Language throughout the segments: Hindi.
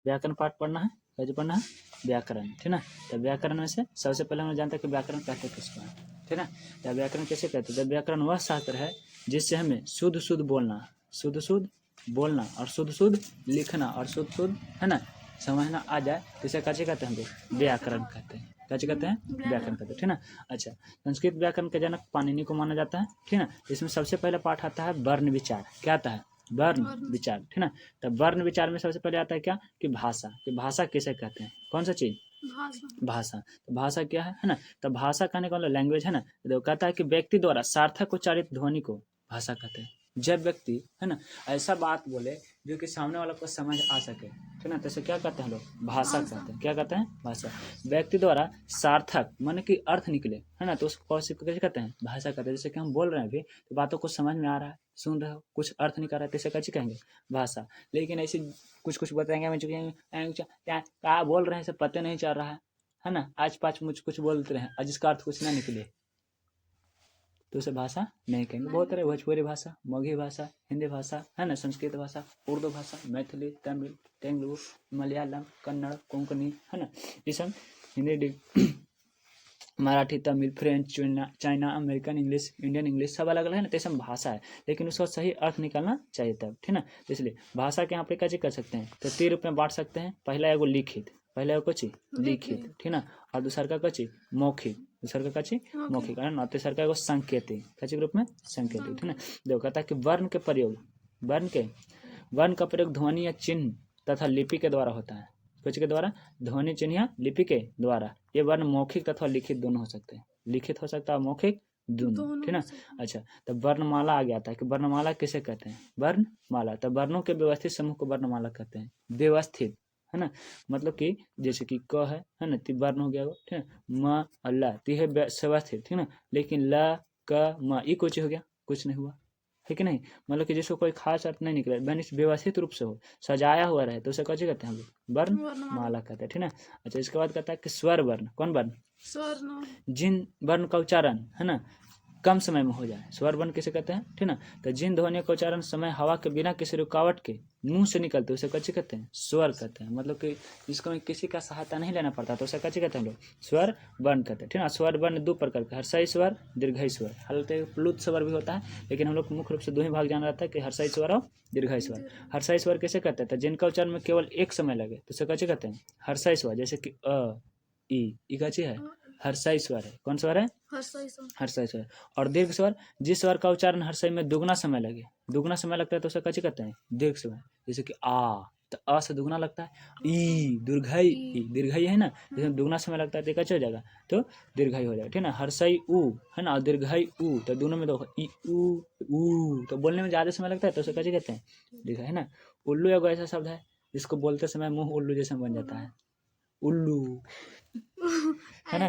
व्याकरण पाठ पढ़ना है, कैसे पढ़ना है, व्याकरण, ठीक ना। तो व्याकरण में से सबसे पहले हम जानते हैं कि व्याकरण कहते किसको है, ठीक ना। तो व्याकरण कैसे कहते हैं, तो व्याकरण वह शास्त्र है जिससे हमें शुद्ध शुद्ध बोलना, शुद्ध शुद्ध बोलना और शुद्ध शुद्ध लिखना और शुद्ध शुद्ध, है ना, समझना आ जाए, तो इसे कैसे कहते हैं हम लोग, व्याकरण कहते हैं। कैसे कहते हैं, व्याकरण कहते हैं, ठीक ना। अच्छा, संस्कृत व्याकरण के जनक पाणिनि को माना जाता है, ठीक ना। इसमें सबसे पहला पाठ आता है वर्ण विचार। क्या आता है, वर्ण विचार, ठीक ना। तब वर्ण विचार में सबसे पहले आता है क्या, कि भाषा, कि भाषा किसे कहते हैं, कौन सा चीज, भाषा। तो भाषा क्या है ना। तो भाषा कहने का मतलब लैंग्वेज है ना। तो कहता है कि व्यक्ति द्वारा सार्थक उच्चारित ध्वनि को भाषा कहते हैं। जब व्यक्ति, है ना, ऐसा बात बोले जो कि सामने वाला को समझ आ सके, ठीक ना, तो इसे क्या कहते हैं लोग, भाषा कहते हैं। क्या कहते हैं, भाषा। व्यक्ति द्वारा सार्थक माने कि अर्थ निकले, है ना, तो उसको कैसे कहते हैं, भाषा कहते हैं। जैसे कि हम बोल रहे हैं अभी, तो बातों को समझ में आ रहा है, सुन रहे हो, कुछ अर्थ निकल रहा है, तो इसे कैसे कहेंगे, भाषा। लेकिन ऐसे कुछ बताएंगे, क्या बोल रहे हैं सब पता नहीं चल रहा है ना, आज पाँच मुझ कुछ बोलते रहे और जिसका अर्थ कुछ ना निकले, तो उसे भाषा नहीं कहेंगे। बहुत तरह, भोजपुरी भाषा, मगही भाषा, हिंदी भाषा, है ना, संस्कृत भाषा, उर्दू भाषा, मैथिली, तमिल, तेलुगु, मलयालम, कन्नड़, कोंकणी, है ना, ये सब Hindi, Marathi, Tamil, French, China, American English, Indian English, सब अलग अलग है ना, तो सब भाषा है, लेकिन उसका सही अर्थ निकलना चाहिए तब, ठीक ना। तो इसलिए भाषा के यहाँ पे कैसे कर सकते हैं, तो 3 रूप में बांट सकते हैं। पहला एगो लिखित, पहला एगो कची लिखित, ठीक ना, और दूसर का कची मौखिक, दूसर का कची मौखिक, है ना, तीसर का एगो संकेतिक, कची के रूप में संकेतिक, ठीक ना। देखो कहता है कि वर्ण के प्रयोग, वर्ण का प्रयोग ध्वनि या चिन्ह तथा लिपि के द्वारा होता है। कुछ के द्वारा, ध्वनि, चिन्ह या लिपि के द्वारा। ये वर्ण मौखिक तथा लिखित दोनों हो सकते हैं, लिखित हो सकता है, मौखिक दोनों, ठीक ना। अच्छा, तब वर्णमाला आ गया था कि वर्णमाला किसे कहते हैं, वर्णमाला। तब वर्णों के व्यवस्थित समूह को वर्णमाला कहते हैं। व्यवस्थित, है ना, मतलब कि जैसे कि क है ना, ती वर्ण हो गया वो, ठीक है, म ल ती है व्यवस्थित, ठीक ना। लेकिन ल क म ये कुछ हो गया, कुछ नहीं हुआ, है कि नहीं। मतलब कि जिसको कोई खास अर्थ नहीं निकले, व्यवस्थित रूप से हो, सजाया हुआ रहे, तो उसे कैसे कहते हैं हम लोग, वर्णमाला कहते हैं, ठीक ना। अच्छा, इसके बाद कहता है कि स्वर वर्ण, कौन वर्ण, स्वर्ण, जिन वर्ण का उच्चारण, है ना, कम समय में हो जाए, स्वर वर्ण किसे कहते हैं, ठीक ना। तो जिन ध्वनियों का उच्चारण समय हवा के बिना किसी रुकावट के मुंह से निकलते उसे कैसे कहते हैं, स्वर कहते हैं। मतलब कि जिसको किसी का सहायता नहीं लेना पड़ता, तो उसे कैसे कहते हैं हम लोग, स्वर वर्ण कहते हैं, ठीक ना। स्वर वर्ण 2 प्रकार के, हर्षाई स्वर, दीर्घाई स्वर, हल्के प्लुत स्वर भी होता है, लेकिन हम लोग मुख्य रूप से 2 ही भाग जाना रहता है कि हर्षाई स्वर और दीर्घाई स्वर। हर्षाई स्वर कैसे कहते हैं, तो जिनका उच्चारण में केवल एक समय लगे, तो उसे कैसे कहते हैं, हर्षाई स्वर। जैसे कि अ, ई कैसे है, हर्षाई स्वर है, कौन स्वर है, हर्षाई स्वर। और दीर्घ स्वर, जिस स्वर का उच्चारण हर्षाई में दुगना समय लगे, दुगना समय लगता है, तो उसे कैसे कहते हैं, दीर्घ स्वर। जैसे कि आ, तो अ से दुगना लगता है, ई दीर्घाई, दीर्घाई है ना, जिसमें दुगना समय लगता है, तो कैसे हो जाएगा, तो दीर्घाई हो जाएगा, ठीक ना। हर्षाई उ, है ना, और दीर्घाई उ, तो दोनों में देखो ई उ, तो बोलने में ज्यादा समय लगता है, तो उसे कैसे कहते हैं, दीर्घाई, है ना। उल्लू एगो ऐसा शब्द है जिसको बोलते समय मुंह उल्लू जैसा बन जाता है, उल्लू, है ना।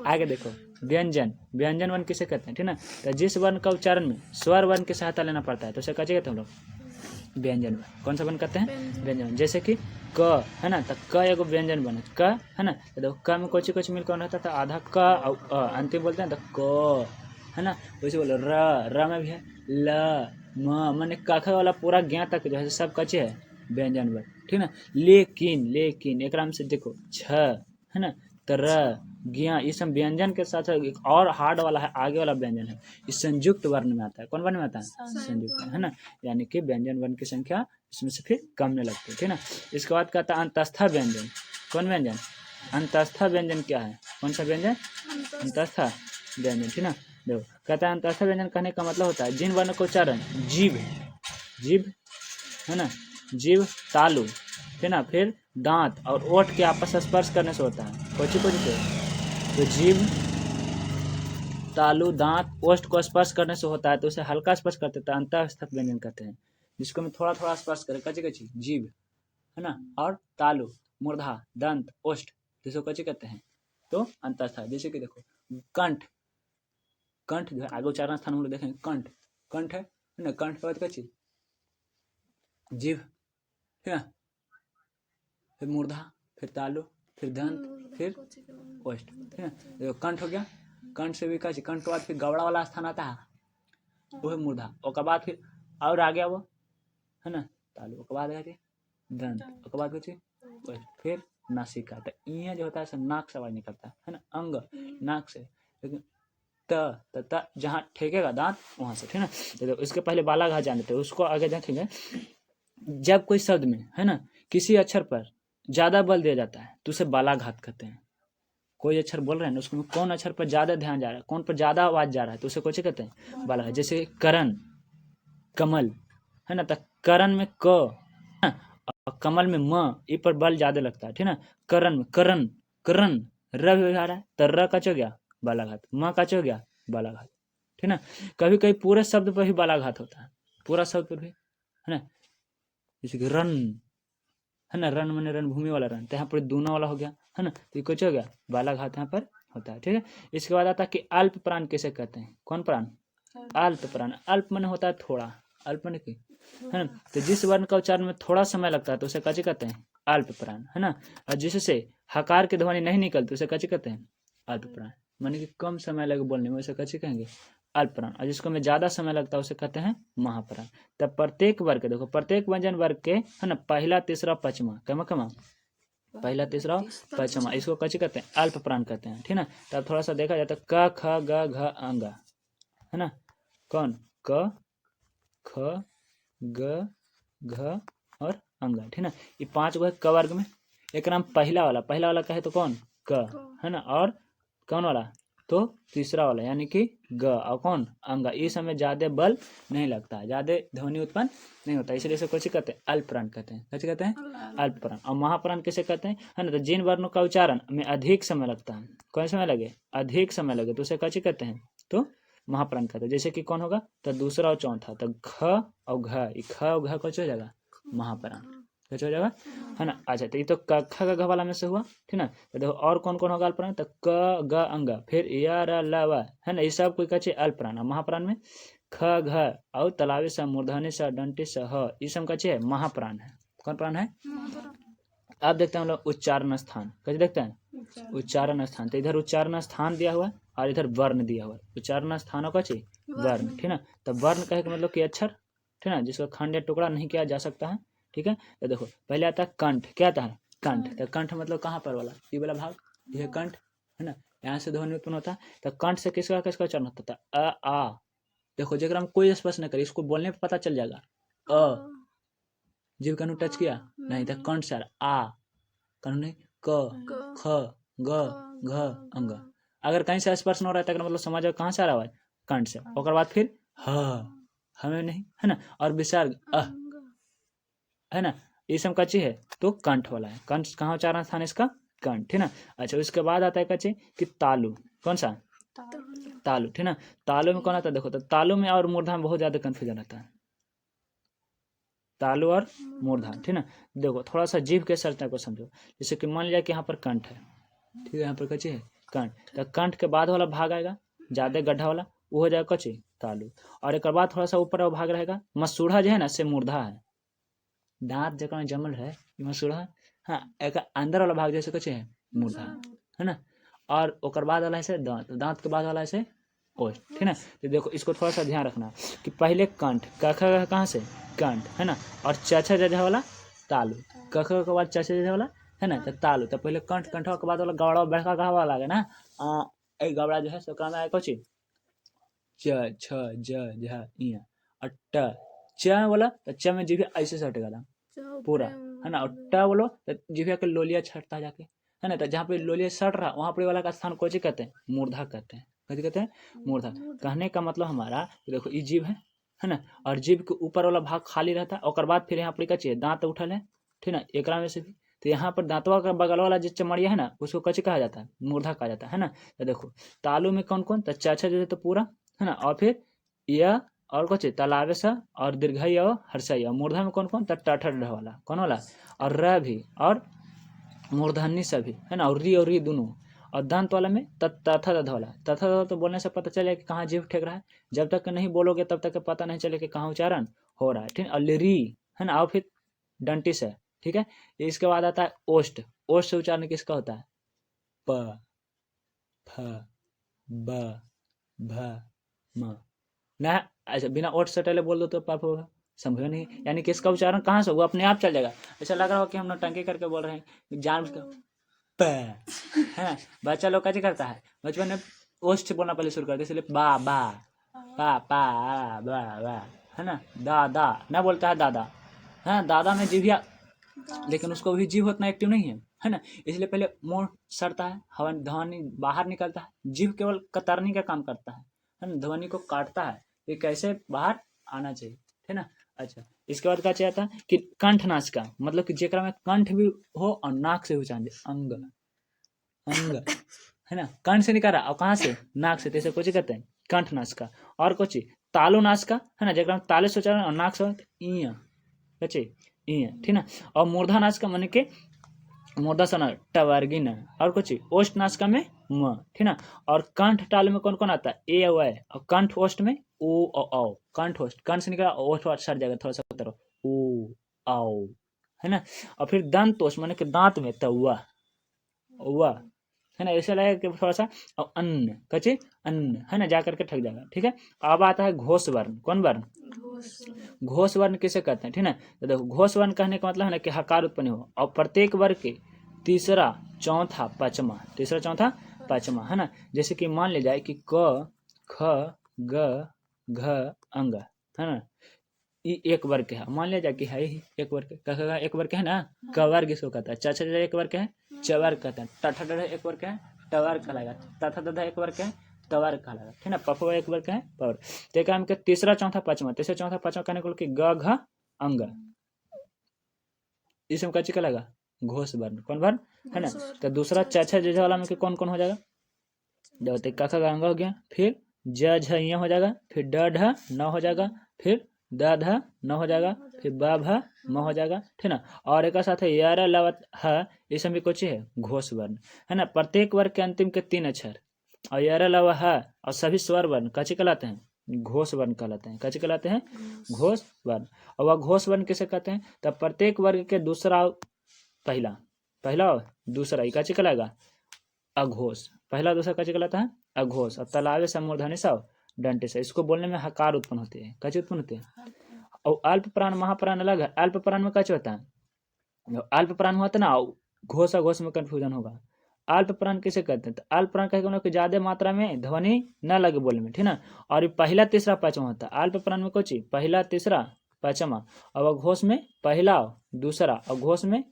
आगे देखो, व्यंजन, व्यंजन वर्ण किसे कहते हैं, ठीक ना। तो जिस वर्ण का उच्चारण में स्वर वर्ण की सहायता लेना पड़ता है, तो उसे कैसे कहते हैं हम लोग, व्यंजन वर्ण। कौन सा वर्ण कहते हैं, व्यंजन। जैसे कि क, है ना, तो क एगो व्यंजन वर्ण, क, है ना। तो देखो क में कुछ मिलकर रहता था, आधा क और अंतिम बोलते हैं तो क, है ना। वैसे बोलो र में भी है, ल म, मैंने कख वाला पूरा ज्ञा तक जो है सब कचे है व्यंजन वर्ण, ठीक ना। लेकिन एक से देखो छ, है ना, तरह, ज्ञा, ये सब व्यंजन के साथ एक और हार्ड वाला है, आगे वाला व्यंजन है, इस संयुक्त वर्ण में आता है। कौन वर्ण में आता है, संयुक्त, है ना। यानी कि व्यंजन वर्ण की संख्या इसमें से फिर कम नहीं लगती, ठीक ना। इसके बाद कहता है अंतस्था व्यंजन। कौन व्यंजन, अंतस्था व्यंजन क्या है, कौन सा व्यंजन, अंतस्था व्यंजन, ठीक ना। देखो कहता है अंतस्था व्यंजन कहने का मतलब होता है जिन वर्ण का उच्चारण जीभ, है ना, जीभ, तालु, है ना, फिर दांत और ओठ के आपस में स्पर्श करने से होता है। कोची से, तो जीभ, तालु, दांत, ओठ को स्पर्श करने से होता है, तो उसे हल्का स्पर्श करते हैं, अंतःस्थक व्यंजन कहते हैं। जिसको मैं थोड़ा थोड़ा स्पर्श करे, कची जीभ, है ना, और तालु, मूर्धा, दंत, ओष्ठ, जिसको कची कहते हैं, तो अंतःस्थ। जैसे कि देखो कंठ, कंठ जो है आगे उच्चारण स्थान हम लोग देखेंगे, कंठ है ना, कंठ के बाद कची जीभ, ठीक है, फिर मूर्धा, फिर तालु, फिर दंत, फिर ओष्ठ, ठीक है। देखो कंठ हो गया, कंठ से भी कची, कंठ के बाद फिर गवड़ा वाला स्थान आता है, वो है मूर्धा। उसके बाद फिर और आ गया वो, है ना, तालु, उसके बाद दंत, उसके बाद कची फिर नासिका, तो ये जो होता है नाक से आवाज निकलता है ना, अंग नाक से, लेकिन त जहाँ ठेकेगा दांत वहां से, ठीक है। तो इसके पहले बालाघात जान लेते हैं, उसको आगे देखेंगे। जब कोई शब्द में है ना किसी अक्षर पर ज्यादा बल दिया जाता है तो उसे बालाघात कहते हैं। कोई अक्षर बोल रहे हैं ना, उसमें कौन अक्षर पर ज्यादा ध्यान जा रहा है, कौन पर ज्यादा आवाज जा रहा है, तो उसे कुछ कहते हैं बालाघात। जैसे करण, कमल है ना, तो करण में क है ना, और कमल में म, इ पर बल ज्यादा लगता है, ठीक है ना। करण में करण, करण र भी आ रहा है तो र का हो गया बालाघात, म का हो गया बालाघात, ठीक ना। कभी कभी पूरे शब्द पर भी बालाघात होता है, पूरा शब्द पर भी, है ना। जैसे कि रन है ना, रन मैंने रणभूमि वाला रन, तो यहाँ पर दूना वाला हो गया, है ना, तो ये कुछ हो गया बालाघात यहाँ पर होता है, ठीक है। इसके बाद आता है कि अल्प प्राण किसे कहते हैं, कौन प्राण, अल्प प्राण। अल्प मन होता है थोड़ा, अल्प मन की, है ना। तो जिस वर्ण का उच्चारण में थोड़ा समय लगता है तो उसे कची कहते हैं अल्प प्राण, है ना। और जिससे हकार की ध्वनि नहीं निकलती उसे कची कहते हैं अल्प प्राण, माने कि कम समय लगे बोलने में, उसे कची कहेंगे अल्प प्राण। और जिसको में ज्यादा समय लगता है उसे कहते हैं महाप्राण। तब प्रत्येक वर्ग के देखो, प्रत्येक व्यंजन वर्ग के है ना पहला तीसरा पचमा कमा कमा, पहला तीसरा पचमा, इसको कची कहते हैं अल्प प्राण कहते हैं, ठीक ना। तब थोड़ा सा देखा जाता है क ख ग घ अंगा, है ना, कौन क ख ग घ और अंगा, ठीक ना। ये पांच गो है क वर्ग में। एक नाम पहला वाला कहे तो कौन क, है ना, और कौन वाला तो तीसरा वाला यानी कि ग, और कौन अंगा। इस समय ज्यादा बल नहीं लगता है, ज्यादा ध्वनि उत्पन्न नहीं होता, इसलिए इसे कैसे कहते हैं अल्प प्राण कहते हैं, कैसे कहते हैं अल्प प्राण। और महाप्राण कैसे कहते हैं, है ना, तो जिन वर्णों का उच्चारण में अधिक समय लगता है, कौन समय लगे अधिक समय लगे तो उसे कैसे कहते हैं तो महाप्राण कहते हैं। जैसे कि कौन होगा तो दूसरा और चौथा, तो ख और घ, ख और घ कैसे हो जाएगा महाप्राण, कैसे हो जाएगा, है ना। अच्छा तो ये तो क ख ग घ वाला में से हुआ, ठीक ना। तो देखो और कौन कौन होगा अल्प प्राण, तो क ग अंग, फिर य र ल व, है ना, ये सब कोई कचे अल्प प्राण। महाप्राण में ख घ और तलावे स मूर्धन्य स दंटी स ह, ये सब कचे है महाप्राण है, कौन प्राण है। अब देखते हैं हम लोग उच्चारण स्थान, कैसे देखते हैं उच्चारण स्थान। तो इधर उच्चारण स्थान दिया हुआ है और इधर वर्ण दिया हुआ है, उच्चारण स्थानों का चाहिए वर्ण, ठीक ना। तो वर्ण कहे का मतलब कि अक्षर, ठीक ना, जिसका खंड या टुकड़ा नहीं किया जा सकता है, ठीक है। तो देखो पहले आता है कंठ, क्या आता है कंठ, तो कंठ मतलब कहाँ पर वाला, ये वाला भाग, ये कंठ, है ना, यहाँ से ध्वनि उत्पन्न होता है। तो कंठ से किसका किसका उच्चारण होता था अ आ, देखो जगह हम कोई स्पर्श नहीं करे, इसको बोलने पर पता चल जाएगा अ, जीव कानू टच किया नहीं, तो कंठ से आ, कानून नहीं क ख ग घ अंग। अगर कहीं से स्पर्श नहीं हो रहा है तो मतलब समझ जाओ कहाँ से आ रहा है कंठ से। और बाद फिर ह, हमें नहीं, है ना, और विसर्ग है ना, ये सब कच्ची है तो कंठ वाला है। कंठ कहाँ उच्चारण स्थान इसका कंठ, ठीक ना। अच्छा उसके बाद आता है कच्ची कि तालु, कौन सा तालु, ठीक ना। तालु में कौन आता है देखो, तो तालु में और मूर्धा में बहुत ज्यादा कंफ्यूजन रहता है, तालु और मूर्धा, ठीक ना। देखो थोड़ा सा जीभ के संरचना को समझो। जैसे कि मान लिया कि यहाँ पर कंठ है, ठीक है, यहाँ पर कच्ची है कंठ, तो कंठ के बाद वाला भाग आएगा ज्यादा गड्ढा वाला, वो हो जाएगा कच्ची तालु। और एक बाद थोड़ा सा ऊपर भाग रहेगा मसूढ़ा जो है ना से मूर्धा है, दांत जगह जमल है मसूढ़ा, हाँ एक अंदर वाला भाग जैसे कच्चे है मूर्धा, है ना। और ओकर बाद वाला है दांत, दांत के बाद वाला है ओष्ठ, ठीक है। तो देखो इसको थोड़ा सा ध्यान रखना कि पहले कंठ कख कहाँ से कंठ, है ना, और चचा जजा वाला तालु, कख के बाद चचा जजा वाला, है ना, तो तालु। तो पहले कंठ, कंठ के बाद वाला गौड़ा बड़का कहा वाला है ना, ए गौड़ा जो है सो काम है कौची च छ ज झ इया, और ट च बोला तो च में जीभ ऐसे सटेगा पूरा, है ना, और ट बोलो तो जीभ के लोलिया छटता जाके, है ना। तो जहाँ पे लोलिया सट रहा वहाँ पर वाला का स्थान कोची कहते हैं मूर्धा कहते हैं, कथी कहते हैं मूर्धा। कहने का मतलब हमारा देखो ये जीभ है ना, और जीभ के ऊपर वाला भाग खाली रहता है, और बाद फिर यहाँ पर कच्ची दांत उठल है, ठीक ना, एकरा में से भी। तो यहाँ पर दांतवा का बगल वाला जो चमड़िया है ना उसको कच्ची कहा जाता है मूर्धा कहा जाता है ना। तो देखो तालु में कौन कौन, तो चाचा जो है तो पूरा, है ना, और फिर यह और कुछ तालाब सा और दीर्घई और हर्षई, और मूर्धा में कौन कौन तो टठ वाला कौन वाला, और र भी और मूर्धन्य सा भी, है ना, और री दोनों। और दंत वाला में तथा दध वाला, तथा तो बोलने से पता चलेगा कि कहाँ जीभ ठेक रहा है, जब तक नहीं बोलोगे तब तक पता नहीं चलेगा कि कहाँ उच्चारण हो रहा है, ठीक है। और री, है ना, और फिर डंटी से, ठीक है। इसके बाद आता है ओष्ठ, ओष्ठ से उच्चारण किसका होता है प फ ब भ म ना, अच्छा बिना ओठ सटेले बोल दो तो पाप होगा, संभव नहीं, यानी कि इसका उच्चारण कहाँ से, वो अपने आप चल जाएगा। ऐसा लग रहा हो कि हम नौटंकी करके बोल रहे हैं, जान प है ना। बच्चा लोग कैसे करता है, बचपन में ओष्ठ बोलना पहले शुरू करते, इसलिए बा बा पा पा बा बा, है ना। दादा ना बोलता है दादा, है दादा में जीभिया, लेकिन उसको भी जीभ उतना एक्टिव नहीं है ना, इसलिए पहले मुंह सड़ता है, हवा ध्वनि बाहर निकलता है, जीभ केवल कतरनी का काम करता है ना, ध्वनि को काटता है, ये कैसे बाहर आना चाहिए, है ना। अच्छा, इसके बाद क्या चाहिए था कि कंठ नासिका, मतलब कि जेकरा में कंठ भी हो और नाक से उच्चारण दे, अंग अंग, है ना, कंठ से निकाला और कहाँ से, नाक से, तैसे कुछ कहते हैं कंठ नासिका। और कुछ तालु नासिका, है ना, जेकरा में ताले से उच्चारण और नाक से इया कचे इया, ठीक ना। और मूर्धा नासिका माने के मूर्धा सना टवर्गी न, और कुछ ओष्ठ नासिका में म, ठीक ना। और कंठ तालु में कौन कौन आता है, ए और कंठ ओष्ठ में ओ और औ, कंठ ओष्ठ, कंठ से निकला ओष्ठ सट जाएगा थोड़ा सा तरफ ओ आओ, है ना। और फिर दंत ओष्ठ माने के दांत में तवा हुआ, है ना, ऐसा लगेगा कि थोड़ा सा, और अन्न कचे अन्न, है ना, जा करके ठक जाएगा, ठीक है। अब आता है घोष वर्ण, कौन वर्ण, घोष वर्ण किसे कहते हैं, ठीक है। तो देखो घोष वर्ण कहने का मतलब है ना कि हकार उत्पन्न हो, और प्रत्येक वर्ग के तीसरा चौथा पांचवा, तीसरा चौथा पांचवा, है ना। जैसे कि मान ले जाए कि क ख ग घ अंग, है ना, ये एक वर्ग है, मान लिया जाए कि है ही एक वर्ग, का एक वर्ग है ना, क वर्ग इसको कहता है, च एक वर्ग है, च वर्ग कहता है, ट ठ एक वर्ग है, ट वर्ग कहलाएगा, त थ द एक वर्ग है, त वर्ग कहलाएगा, ठीक ना। प फ एक वर्ग है, प वर्ग। तो क्या हमके तीसरा चौथा पांचवा, तीसरा चौथा पांचवा कहने को कि ग घ अंग, इसमें क्या कहलाएगा, घोष वर्ण, कौन वर्ण, है ना। तो दूसरा च छ ज वाला में कौन कौन हो जाएगा, जब तक क ख ग अंग हो गया, फिर ज झ इया हो जाएगा, फिर ड ढ न हो जाएगा, फिर द ध न हो जाएगा, फिर ब भ म हो जाएगा, ठीक ना। और एक साथ है यार लवत ह, इसमें भी कुछ है घोष वर्ण, है ना। प्रत्येक वर्ग के अंतिम के 3 अक्षर और यार लव ह और सभी स्वर वर्ण कच्चे कहलाते हैं, घोष वर्ण कहलाते हैं, कच्चे कहलाते हैं, घोष वर्ण। और वह घोष वर्ण किसे कहते हैं, तब प्रत्येक वर्ग के दूसरा पहला, पहला और दूसरा ये कच्चे कहलाएगा अघोष, पहला दूसरा कच्चे कहलाता है अघोष। और तलावे से मूर्धन्य से डंटे से, इसको बोलने में हकार उत्पन्न होते हैं, कच्चे उत्पन्न होते हैं। और अल्प प्राण महाप्राण अलग है, अल्प प्राण में कच्चे होता है, अल्प प्राण होता है ना, घोष अघोष में कंफ्यूजन होगा। अल्प प्राण किसे कहते हैं, तो अल्प प्राण कहते हैं ज्यादा मात्रा में ध्वनि न लगे बोलने में, ठीक ना। और ये पहला तीसरा पांचवा होता है, अल्प प्राण में कुछ पहला तीसरा पांचवा, और घोष में पहला दूसरा, और घोष में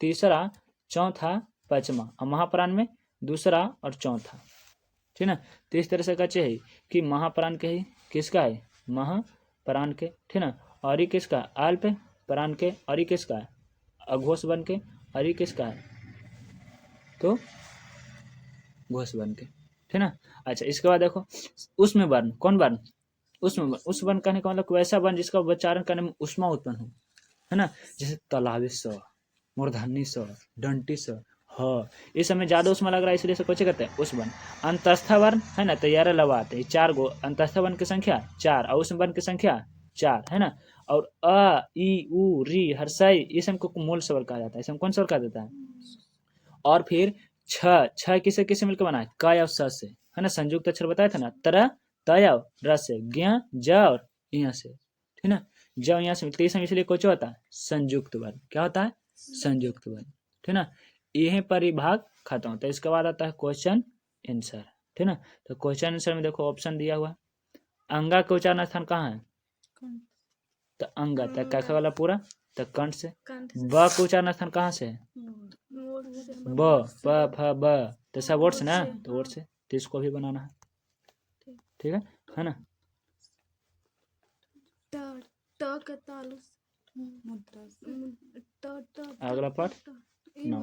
तीसरा चौथा पांचवा, और महाप्राण में दूसरा और चौथा, ठीक ना। तो इस तरह से कच्चे है कि महाप्राण के ही किसका है, महाप्राण के, ठीक ना। और ये किसका, अल्प प्राण के, और ये किसका है, अघोष वर्ण के, और ये किसका है, तो घोष वर्ण के, ठीक ना। अच्छा, इसके बाद देखो उसमें वर्ण, कौन वर्ण, उसमें वर्ण, उस वर्ण कहने का मतलब वैसा वर्ण जिसका उच्चारण करने में उष्मा उत्पन्न हो, है ना। जैसे तलावे स, मूर्धन्य स, डंटी स, ह, इस समय ज्यादा उसमें लग रहा है, इसलिए से कुछ कहते हैं उस वर्ण। अंतस्थ वर्ण, है ना, तैयार लवाते हैं, 4 गो अंतस्थ वर्ण की संख्या 4, और उस वर्ण की संख्या 4, है ना। और अ ई उ री हर्षय, इस को मूल स्वर कहा जाता है, इसमें कौन स्वर कहा जाता है। और फिर छ किसे किसे मिलकर बना है, क और स से, है ना, संयुक्त अक्षर बताया था ना, तरह तय और रस से, ज्ञ ज और यहाँ से, ठीक ना। जब यहाँ से मिलते हैं, इसलिए कुछ होता है संयुक्त वर्ण, क्या होता है संयुक्त वर्ण, ठीक ना। यहीं पर ही भाग खत्म होता है। इसके बाद आता है क्वेश्चन आंसर, ठीक ना। तो क्वेश्चन आंसर में देखो ऑप्शन दिया हुआ, अंगा का उच्चारण स्थान कहाँ है, तो अंगा, तो कैसे वाला पूरा, तो कंठ से। ब का उच्चारण स्थान कहाँ से है, ब प फ ब, तो सब वर्ड से ना, तो वर्ड से, तो इसको भी बनाना है, ठीक है ना। अगला पार्ट 9।